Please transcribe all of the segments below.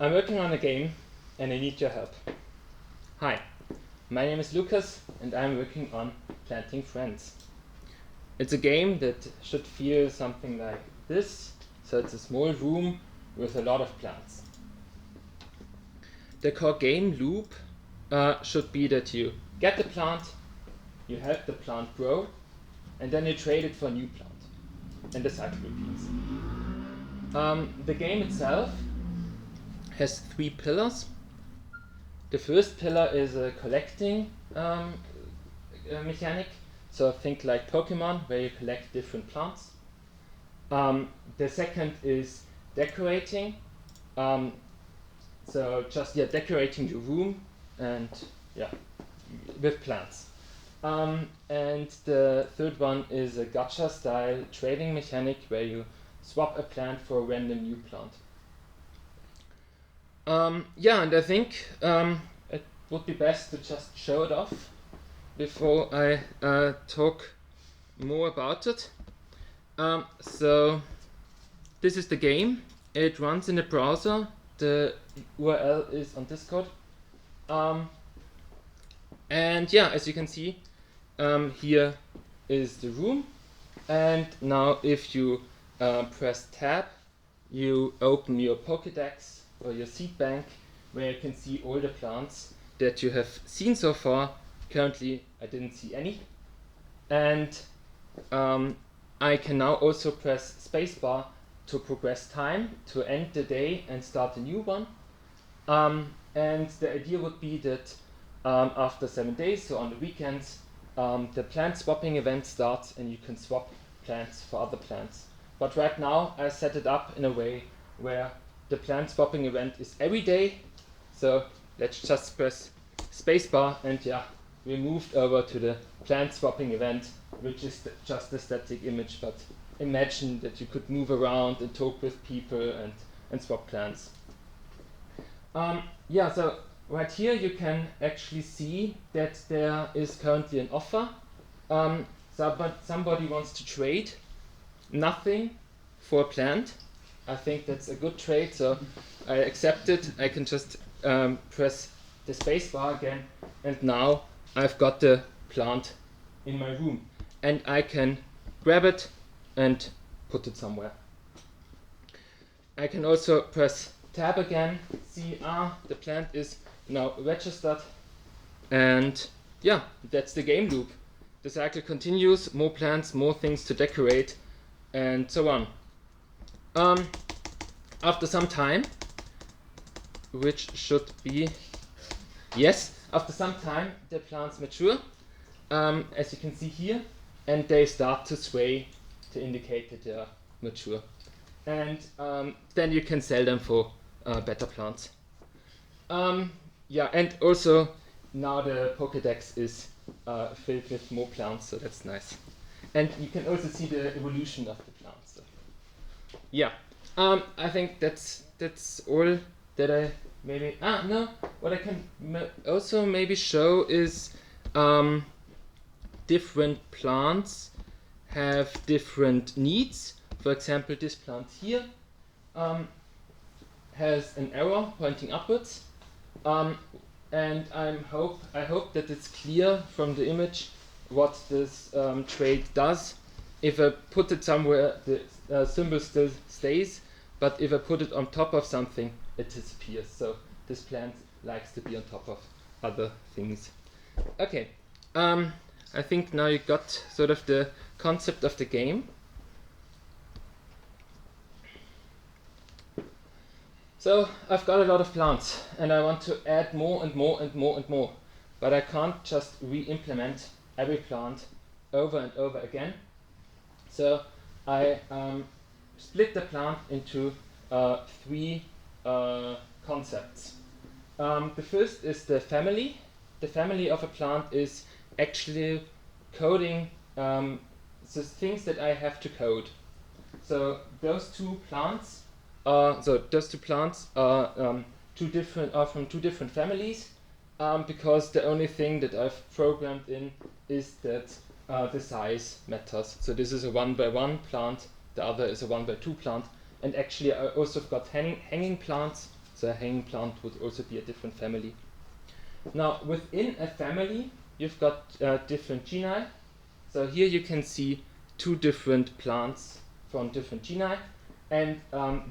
I'm working on a game and I need your help. Hi, my name is Lukas and I'm working on Planting Friends. It's a game that should feel something like this, so it's a small room with a lot of plants. The core game loop should be that you get the plant, you help the plant grow, and then you trade it for a new plant. And the cycle repeats. The game itself has 3 pillars. The first pillar is a collecting mechanic, so think like Pokemon, where you collect different plants. The second is decorating, so just decorating your room and with plants. And the third one is a gacha style trading mechanic where you swap a plant for a random new plant. And I think it would be best to just show it off before I talk more about it. So this is the game. It runs in the browser. The URL is on Discord. As you can see, here is the room. And now if you press tab, you open your Pokédex or your seed bank, where you can see all the plants that you have seen so far. Currently, I didn't see any. And I can now also press spacebar to progress time, to end the day and start a new one. And the idea would be that after 7 days, so on the weekends, the plant swapping event starts and you can swap plants for other plants. But right now I set it up in a way where the plant swapping event is every day. So let's just press spacebar and we moved over to the plant swapping event, which is just a static image, but imagine that you could move around and talk with people and swap plants. So right here you can actually see that there is currently an offer. Somebody wants to trade nothing for a plant. I think that's a good trade, so I accept it. I can just press the spacebar again, and now I've got the plant in my room. And I can grab it and put it somewhere. I can also press tab again, see the plant is now registered, and that's the game loop. The cycle continues, more plants, more things to decorate, and so on. After some time, which should be, after some time the plants mature, as you can see here, and they start to sway to indicate that they are mature. And then you can sell them for better plants. And also now the Pokédex is filled with more plants, so that's nice. And you can also see the evolution of the plants. So. I think that's all that I maybe. What I can also maybe show is different plants have different needs. For example, this plant here has an arrow pointing upwards, and I hope that it's clear from the image what this trait does. If I put it somewhere, the symbol still stays, but if I put it on top of something, it disappears. So this plant likes to be on top of other things. Okay, I think now you got sort of the concept of the game. So I've got a lot of plants and I want to add more and more and more and more, but I can't just re-implement every plant over and over again. So I split the plant into 3 concepts. The first is the family. The family of a plant is actually coding the things that I have to code. So those 2 plants are from 2 different families, because the only thing that I've programmed in is that the size matters. So this is a 1x1 plant, the other is a 1x2 plant, and actually I also got hanging plants So a hanging plant would also be a different family. Now, within a family, you've got different genii. So here you can see 2 different plants from different genii, and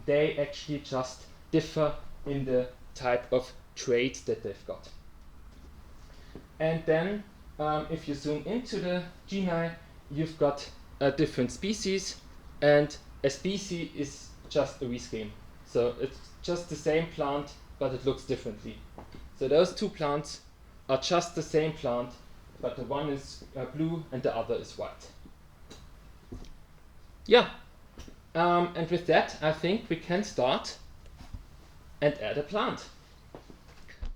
they actually just differ in the type of traits that they've got. And then, if you zoom into the genii, you've got different species, and a species is just a rescheme. So it's just the same plant, but it looks differently. So those 2 plants are just the same plant, but the one is blue and the other is white. Yeah, and with that, I think we can start and add a plant.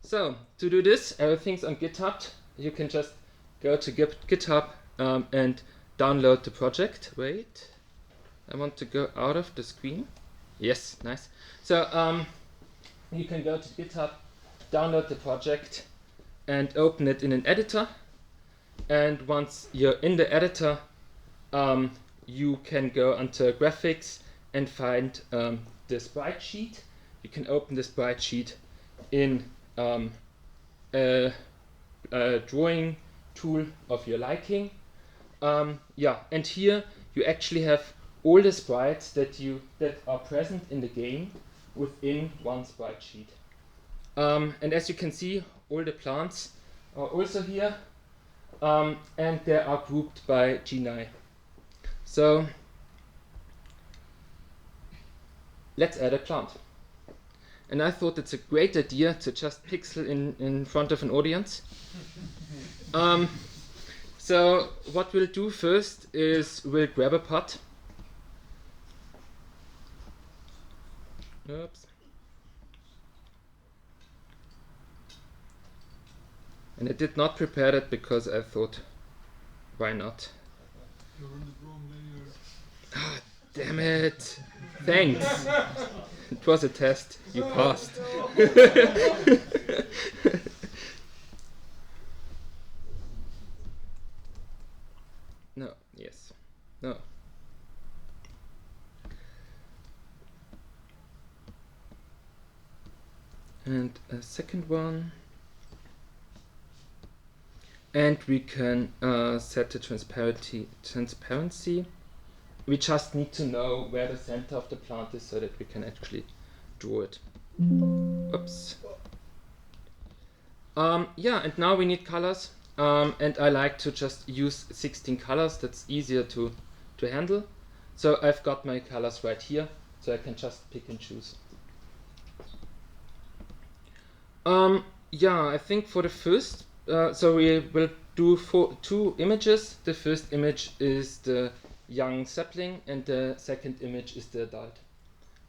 So to do this, everything's on GitHub. You can just go to GitHub and download the project. Wait, I want to go out of the screen. Yes, nice. So you can go to GitHub, download the project, and open it in an editor. And once you're in the editor, you can go onto graphics and find the sprite sheet. You can open the sprite sheet in a drawing tool of your liking. Yeah, and here you actually have all the sprites that are present in the game within one sprite sheet. And as you can see, all the plants are also here, and they are grouped by genii. So let's add a plant. And I thought it's a great idea to just pixel in front of an audience. So what we'll do first is we'll grab a pot. Oops. And I did not prepare that because I thought, why not? You're on the wrong layer. Ah, damn it! Thanks! It was a test. You passed. No, yes. No. And a second one. And we can set the transparency. We just need to know where the center of the plant is so that we can actually draw it. Oops. Yeah, and now we need colors. And I like to just use 16 colors. That's easier to handle. So I've got my colors right here, so I can just pick and choose. Yeah, I think for the first, so we will do 2 images. The first image is the young sapling, and the second image is the adult.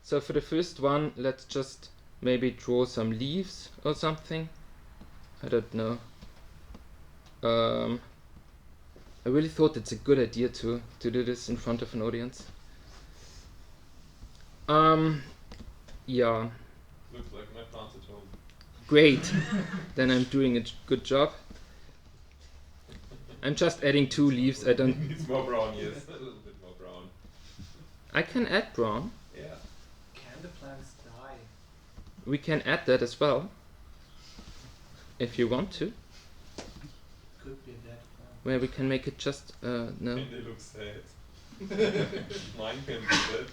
So for the first one, let's just maybe draw some leaves or something. I don't know. I really thought it's a good idea to do this in front of an audience. Yeah. Looks like my plant's at home. Great. Then I'm doing a good job. I'm just adding 2 leaves. I don't. It's more brown, yes. A little bit more brown. I can add brown. Yeah. Can the plants die? We can add that as well, if you want to. Could be a dead plant. Where we can make it just no. And they look sad. Mine can be sad.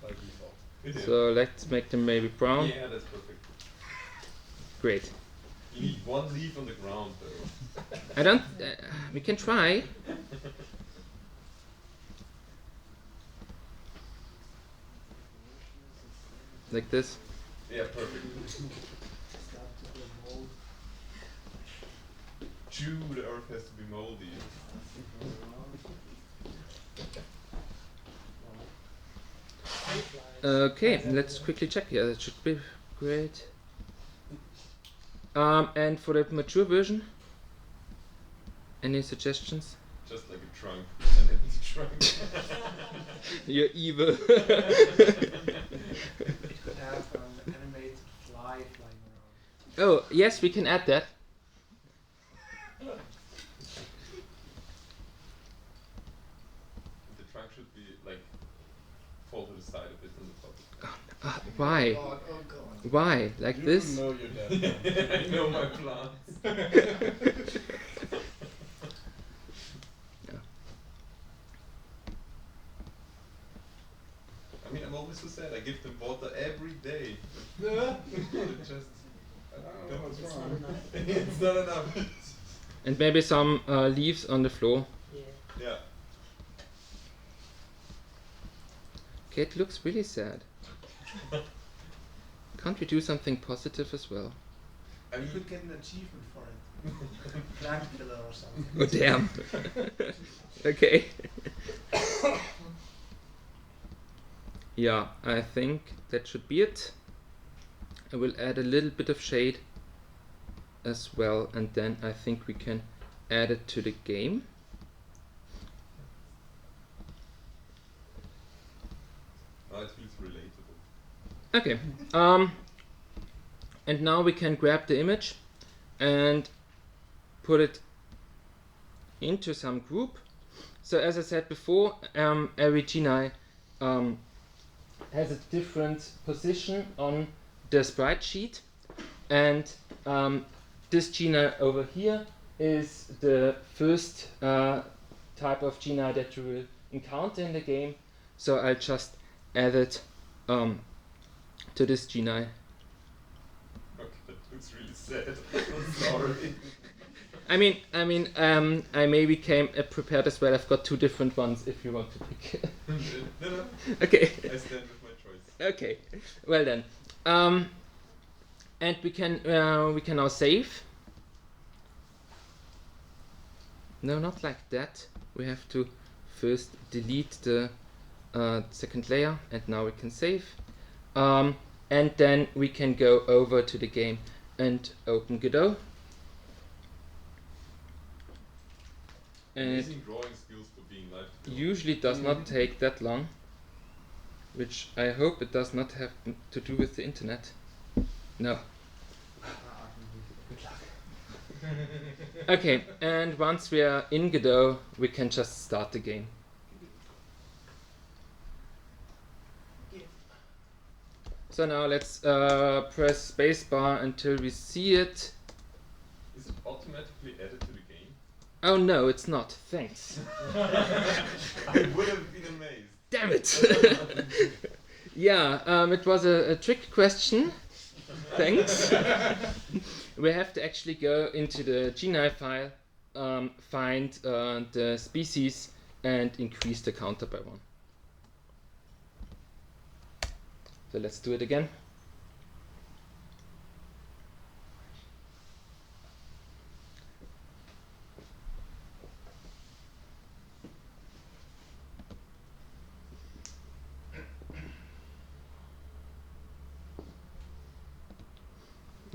By default. So let's make them maybe brown. Yeah, that's perfect. Great. You need 1 leaf on the ground though. I don't. We can try. Like this. Yeah, perfect. Chew, the earth has to be moldy. Okay, let's quickly check. Yeah, that should be great. And for the mature version, any suggestions? Just like a trunk. An empty trunk. You're evil. It could have an animated fly flying around. Oh, yes, we can add that. The trunk should be like fall to the side a bit on the top. Why? Oh god. Why? Like this? You know your dad. I know my plants. Yeah. I mean, I'm always so sad. I give them water every day. It just I don't know what's wrong. it's not enough. And maybe some leaves on the floor. Yeah. Okay, it looks really sad. Can't we do something positive as well? I You mean, could get an achievement for it. Plant killer or something. Oh damn. Okay. Yeah, I think that should be it. I will add a little bit of shade as well, and then I think we can add it to the game. oh, it feels relatable. Okay. And now we can grab the image and put it into some group. So as I said before, every genii has a different position on the sprite sheet, and this genii over here is the first type of genii that you will encounter in the game. So I'll just add it to this genii. Okay, that looks really sad. I'm sorry. I maybe came prepared as well. I've got two different ones if you want to pick. No. Okay. I stand with my choice. Okay. Well then. And we can now save. No, not like that. We have to first delete the second layer, and now we can save. And then we can go over to the game and open Godot. And Amazing drawing skills for being live. usually does not take that long, which I hope it does not have to do with the internet. No. Good luck. Okay, and once we are in Godot, we can just start the game. So now let's press spacebar until we see it. Is it automatically added to the game? Oh no, it's not. Thanks. I would have been amazed. Damn it! Yeah, it was a trick question. Thanks. We have to actually go into the genii file, find the species, and increase the counter by 1. So let's do it again.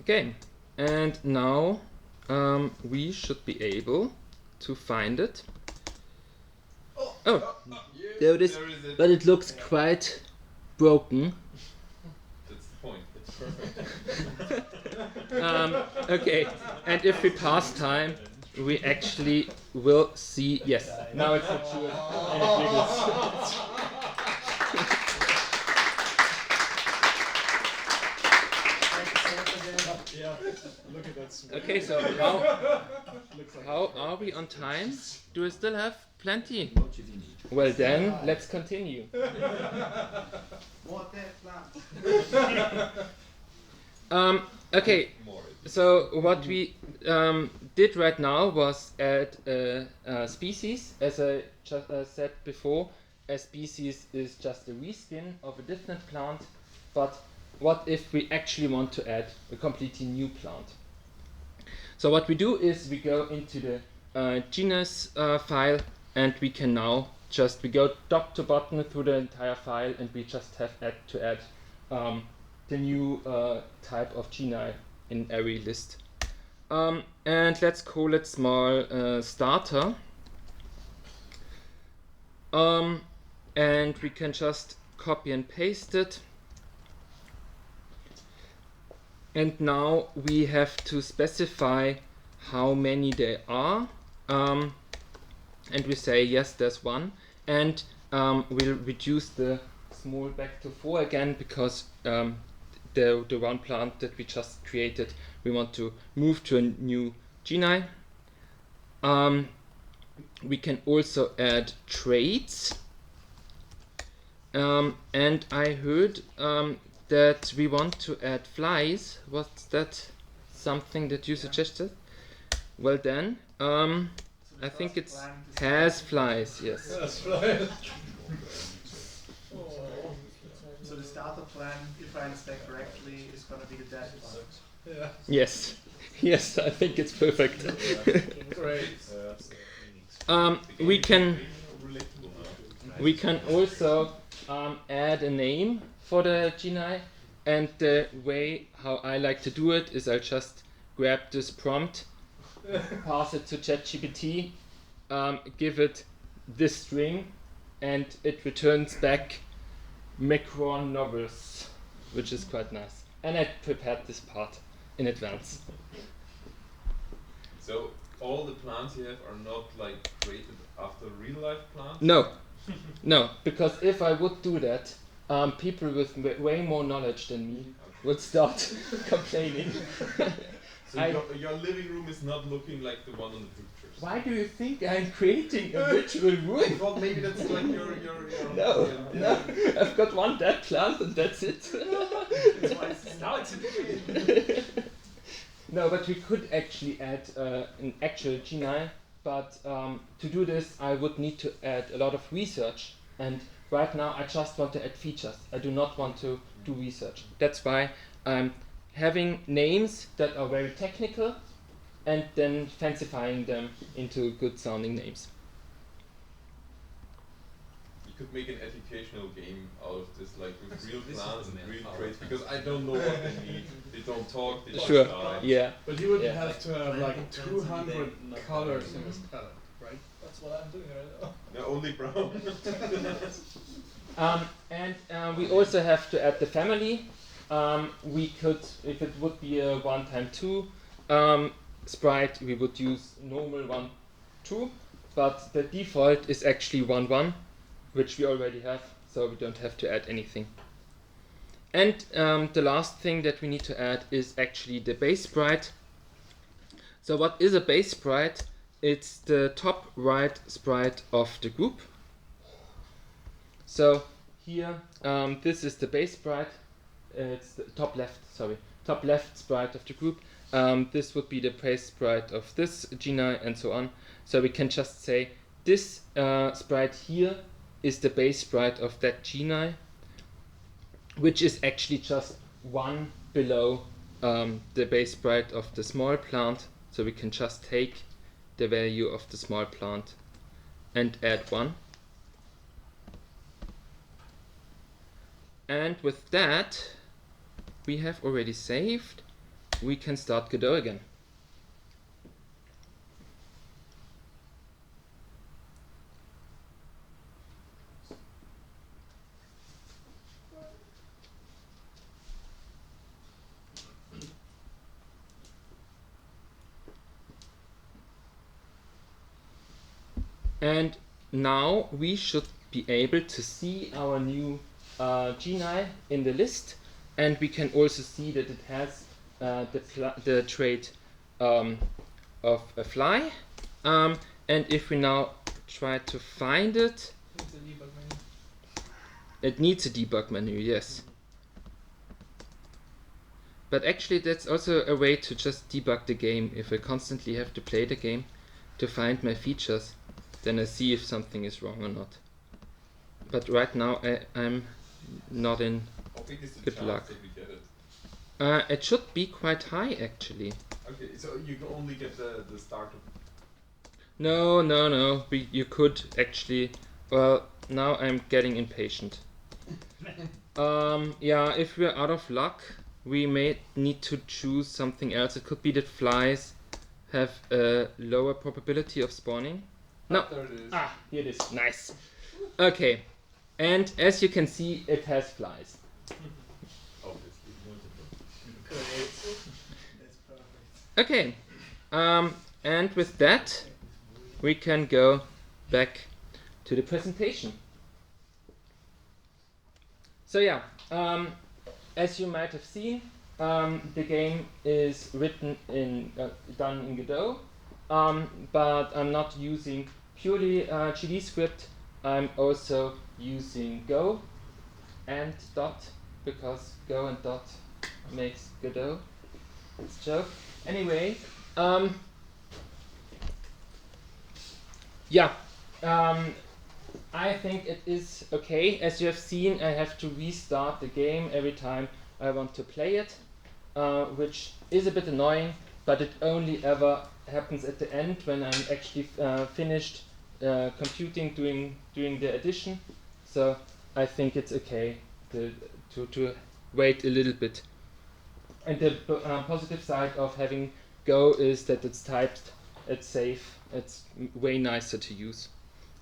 Okay, and now we should be able to find it. Oh, there it is. There is it. But it looks quite broken. That's the point. It's perfect. Okay, and if we pass time, we actually will see. Yes, now it's mature and it wiggles. Yeah, look at that swing. Okay, so how are we on time? Do we still have plenty? Well then, let's continue. What that plant? Okay, More. so what we did right now was add a species. As I just said before, a species is just a reskin of a different plant, but what if we actually want to add a completely new plant? So what we do is we go into the genus file, and we can now we go top to bottom through the entire file, and we just have to add the new type of genii in every list. And let's call it small starter. And we can just copy and paste it. And now we have to specify how many there are. And we say, yes, there's one. And we'll reduce the small back to 4 again because the one plant that we just created, we want to move to a new GNI. We can also add traits. And I heard that we want to add flies. Was that something that you suggested? Well then, I think it has flies, yes. That's right. So the starter plan, if I understand correctly, is going to be the dead plant. Yeah. Yes, yes, I think it's perfect. Great. We can also add a name for the GNI, and the way how I like to do it is I'll just grab this prompt, pass it to ChatGPT, give it this string, and it returns back Macron novels, which is quite nice. And I prepared this part in advance. So all the plants you have are not like created after real life plants? No, no, because if I would do that, people with way more knowledge than me would start complaining. So your living room is not looking like the one on the pictures. Why do you think I'm creating a virtual I room? thought maybe that's like your No, no, I've got one dead plant and that's it. That's why it's now it's No, but we could actually add an actual GNI, but to do this I would need to add a lot of research, and right now I just want to add features. I do not want to do research. That's why I'm having names that are very technical and then fancifying them into good sounding names. You could make an educational game out of this, like with real plants and real traits, because I don't know what they need. They don't talk, they Sure, just die. yeah. But you would Yeah. have to have like 200 colors in this palette, right? That's what I'm doing right now. No, only brown. And we also have to add the family. We could, if it would be a 1x2 sprite, we would use normal 1, 2, but the default is actually 1, 1, which we already have, so we don't have to add anything. And the last thing that we need to add is actually the base sprite. So what is a base sprite? It's the top right sprite of the group. So here, this is the base sprite. It's the top left sprite of the group. This would be the base sprite of this GNI and so on. So we can just say this sprite here is the base sprite of that GNI, which is actually just one below the base sprite of the small plant. So we can just take the value of the small plant and add 1. And with that, we have already saved. We can start Godot again. And now we should be able to see our new GNI in the list, and we can also see that it has the trait of a fly. And if we now try to find it, it needs a debug menu, yes. But actually that's also a way to just debug the game. If I constantly have to play the game to find my features, then I see if something is wrong or not. But right now I'm not in How big is the good chance luck. that we get it? It should be quite high actually. Okay, so you can only get the start of. No. You could actually. Well, now I'm getting impatient. Yeah, if we're out of luck, we may need to choose something else. It could be that flies have a lower probability of spawning. No. There it is. Ah, here it is. Nice. Okay, and as you can see, it has flies. Obviously, multiple. That's perfect. Okay, and with that, we can go back to the presentation. So yeah, as you might have seen, the game is written in done in Godot, but I'm not using purely GD script. I'm also using Go and dot, because Go and dot makes Godot. It's a joke. Anyway, yeah, I think it is okay. As you have seen, I have to restart the game every time I want to play it, which is a bit annoying, but it only ever happens at the end when I'm actually finished computing, doing the addition. So I think it's okay to wait a little bit. And the positive side of having Go is that it's typed, it's safe, it's way nicer to use.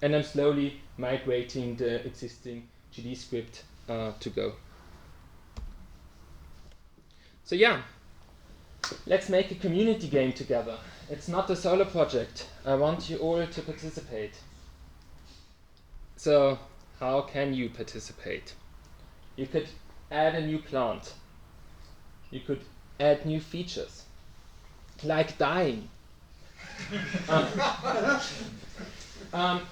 And I'm slowly migrating the existing GD script to Go. So yeah, let's make a community game together. It's not a solo project. I want you all to participate. So how can you participate? You could add a new plant. You could add new features, like dying.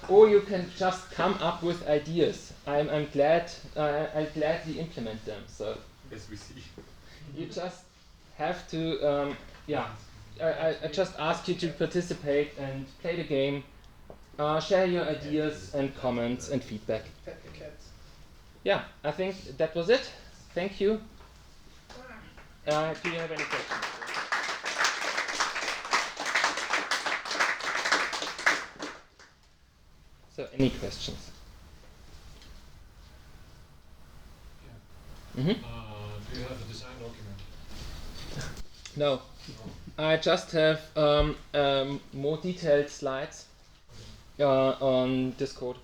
Or you can just come up with ideas. I'm glad I gladly implement them. So As we see. you just have to I just ask you to participate and play the game. Share your ideas and comments and feedback. Pet the cat. Yeah, I think that was it. Thank you. Do you have any questions? So, any questions? Do you have a design document? No. I just have more detailed slides on Discord.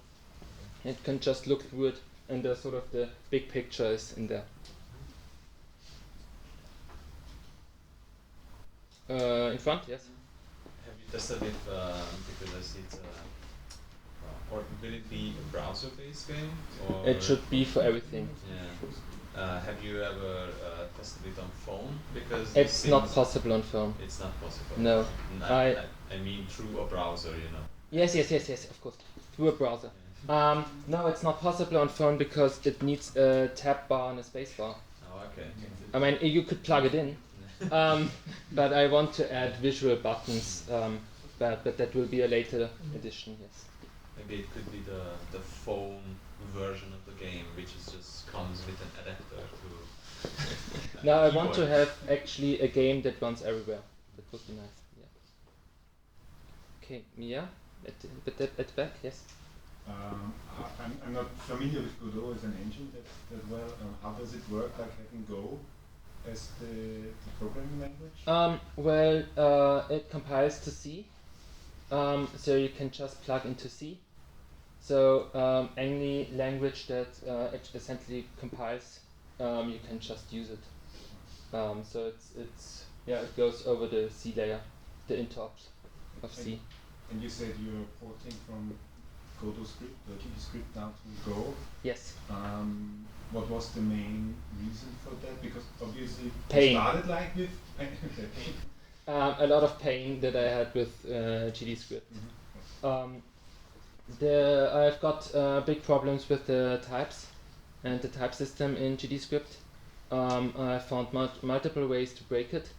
You can just look through it, and the sort of the big picture is in there. In front, yes. Have you tested if because I see it's or will it be a browser-based game? Or It should be for everything. Yeah. Have you ever tested it on phone? Because It's not possible on phone. It's not possible. No. I mean through a browser, you know. Yes, of course. Through a browser. No, it's not possible on phone because it needs a tab bar and a space bar. Oh, okay. I mean, you could plug it in, but I want to add visual buttons, but that will be a later edition, yes. Maybe it could be the phone version of the game, which is just comes with an adapter to. Now I want to have actually a game that runs everywhere. That would be nice. Yeah. Okay, Mia, at the back, yes. I'm not familiar with Godot as an engine that well. How does it work? Like having Go as the programming language? It compiles to C, so you can just plug into C. So any language that essentially compiles, you can just use it. So it goes over the C layer, the interop of C. And you said you're porting from Godot script, the GD script now to Go. Yes. What was the main reason for that? Because obviously Pain. you started like with pain. A lot of pain that I had with GD script. Mm-hmm. I've got big problems with the types and the type system in GD script. I found multiple ways to break it,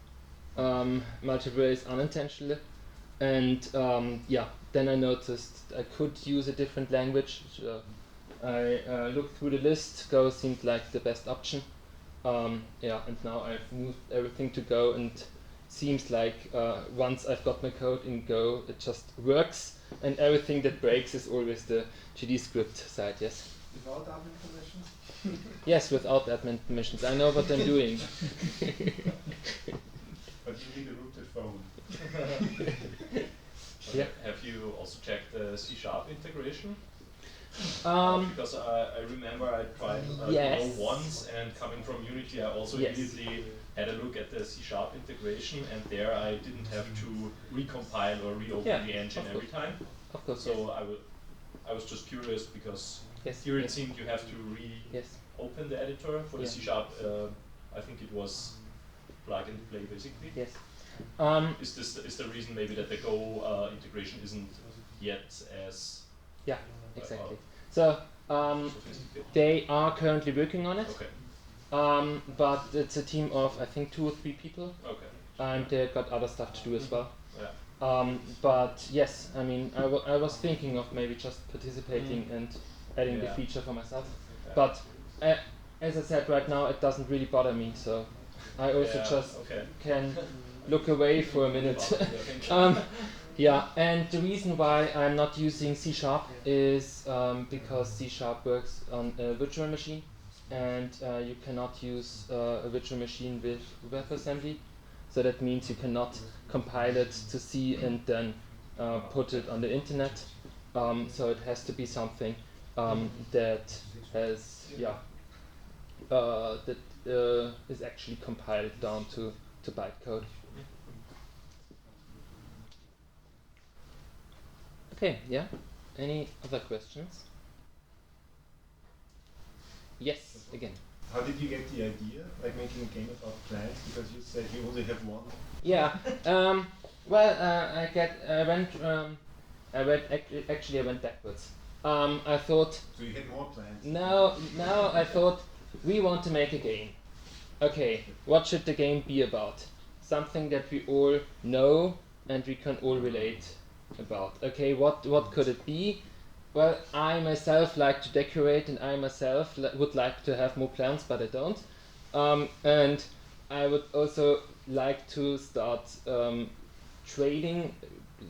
multiple ways unintentionally, and then I noticed I could use a different language. I looked through the list. Go seemed like the best option. And now I've moved everything to Go, and seems like once I've got my code in Go, it just works, and everything that breaks is always the GD script side. Yes. Without admin permissions? Yes, without admin permissions. I know what I'm doing. But you need a rooted phone. Yeah. Have you also checked the C# integration? Because I remember I tried yes. Go once, and coming from Unity I also Yes. immediately had a look at the C# integration, and there I didn't have to recompile or reopen the engine every time. Of course. So I was just curious because Yes. Here it yes. seemed you have to Yes. reopen the editor for the Yeah. C#. I think it was plug and play basically. Yes. Is the reason maybe that the Go integration isn't yet as Yeah. Exactly. So sophisticated? they are currently working on it. Okay. But it's a team of I think 2 or 3 people, Okay. and they've got other stuff to do as well. Yeah. But yes, I mean, I was thinking of maybe just participating and adding the Yeah. feature for myself. Yeah. But as I said, right now it doesn't really bother me, so I also just can look away for a minute. Yeah, and the reason why I'm not using C# is because C# works on a virtual machine, and you cannot use a virtual machine with WebAssembly. So that means you cannot compile it to C and then put it on the internet. So it has to be something that has, that is actually compiled down to bytecode. Okay, yeah. Any other questions? Yes, again. How did you get the idea, like making a game about plants? Because you said you only have one. Yeah. Well, I went backwards. I thought. So you had more plants. Now I thought we want to make a game. Okay, what should the game be about? Something that we all know and we can all relate about. Okay, what could it be? Well, I myself like to decorate, and I myself would like to have more plants, but I don't. And I would also like to start trading,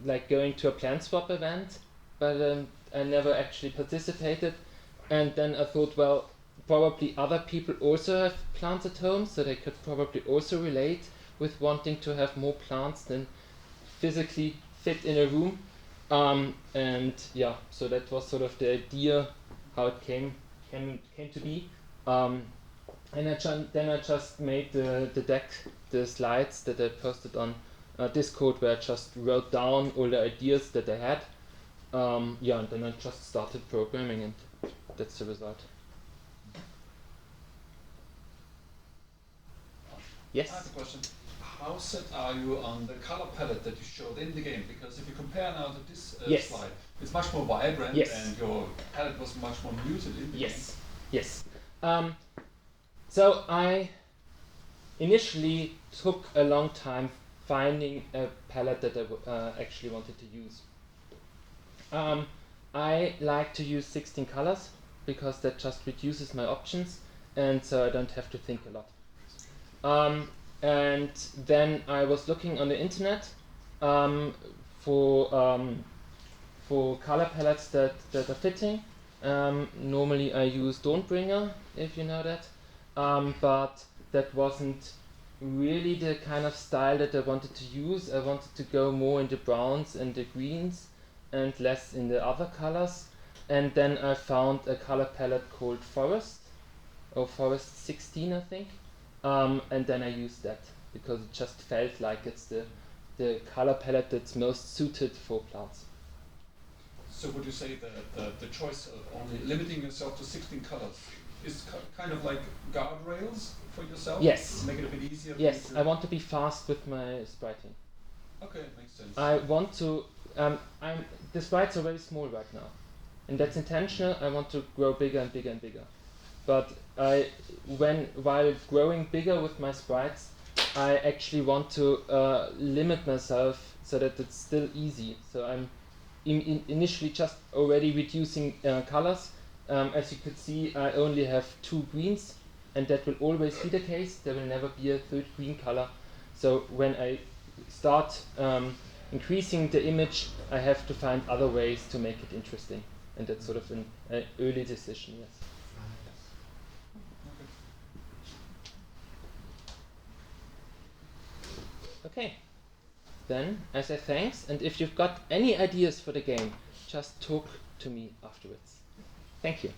like going to a plant swap event, but I never actually participated. And then I thought, well, probably other people also have plants at home, so they could probably also relate with wanting to have more plants than physically fit in a room. And yeah, so that was sort of the idea how it came to be. And then I just made the deck, the slides that I posted on Discord, where I just wrote down all the ideas that I had. And then I just started programming, and that's the result. Yes? I have a question. How set are you on the color palette that you showed in the game? Because if you compare now to this slide, it's much more vibrant, and your palette was much more muted in the game. Yes. So I initially took a long time finding a palette that I actually wanted to use. I like to use 16 colors because that just reduces my options, and so I don't have to think a lot. And then I was looking on the internet for color palettes that are fitting. Normally I use Dawnbringer, if you know that, but that wasn't really the kind of style that I wanted to use. I wanted to go more in the browns and the greens and less in the other colors. And then I found a color palette called Forest, or Forest 16 I think. And then I used that because it just felt like it's the color palette that's most suited for plants. So would you say that the choice of only limiting yourself to 16 colors is kind of like guardrails for yourself? Yes. Make it a bit easier? Yes, I want to be fast with my spriting. Okay, makes sense. I want to, the sprites are very small right now. And that's intentional. I want to grow bigger and bigger and bigger. But while growing bigger with my sprites, I actually want to limit myself so that it's still easy. So I'm initially just already reducing colors. As you could see, I only have 2 greens, and that will always be the case. There will never be a third green color. So when I start increasing the image, I have to find other ways to make it interesting. And that's sort of an early decision, yes. Okay, then I say thanks, and if you've got any ideas for the game, just talk to me afterwards. Thank you.